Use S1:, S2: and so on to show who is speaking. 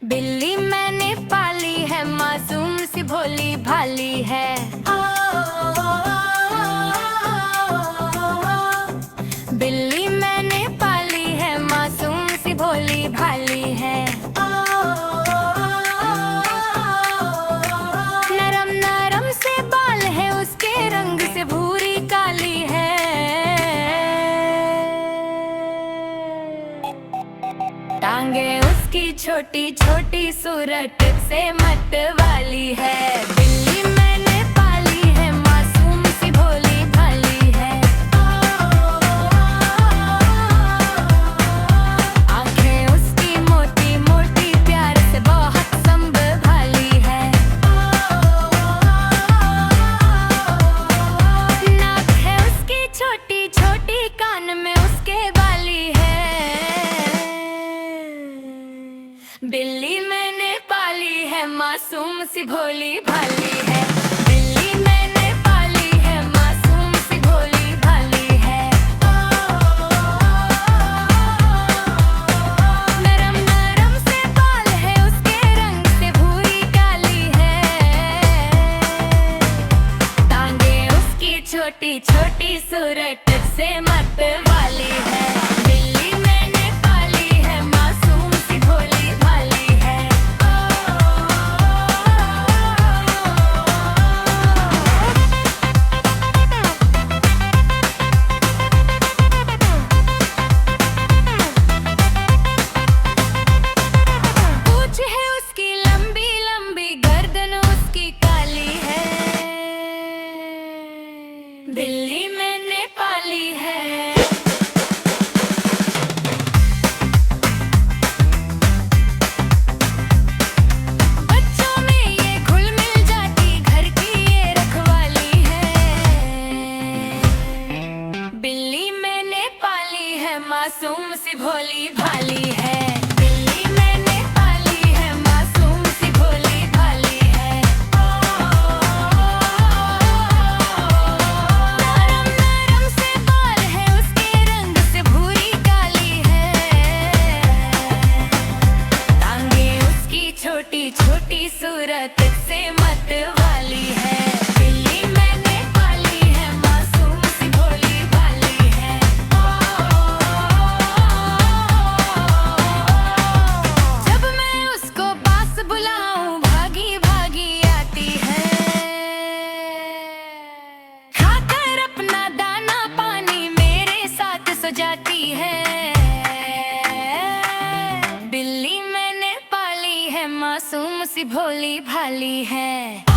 S1: बिल्ली मैंने पाली है, मासूम सी भोली भाली है। बिल्ली मैंने पाली है, मासूम सी भोली भाली है। नरम नरम से बाल है, उसके रंग से भूरी काली है। टांगे उसकी छोटी छोटी, सूरत से मत वाली है। बिल्ली मैंने पाली है, मासूम सी भोली भाली है। आंखें उसकी मोटी मोटी, प्यार से बहुत संभाली है। नाक है उसकी छोटी छोटी, कान में उसके बाली है। बिल्ली मैंने पाली है, मासूम सी भोली भाली है। बिल्ली मैंने पाली है, मासूम सी भोली भाली है। नरम नरम से बाल है, उसके रंग से भूरी काली है। टांगे उसकी छोटी छोटी, सूरत से मत वाली है। बिल्ली मैंने पाली है, मासूम सी भोली भाली है। पूंछ है उसकी लंबी लंबी, गर्दन उसकी काली है। बिल्ली मैंने पाली है। बच्चों में ये घुल मिल जाती, घर की ये रखवाली है। बिल्ली मैंने पाली है, मासूम सी भोली भाली है। बिल्ली मैंने पाली है, मासूम सी भोली भाली है। नरम नरम से बाल है, उसके रंग से भूरी काली है। टांगे उसकी छोटी छोटी, सूरत से मत वाली है। बिल्ली मैंने पाली है, मासूम सी भोली भाली है। जब मैं उसको पास बुलाऊं, भागी भागी आती है। खाकर अपना दाना पानी, मेरे साथ सो जाती है। बिल्ली मैंने पाली है, मासूम सी भोली भाली है।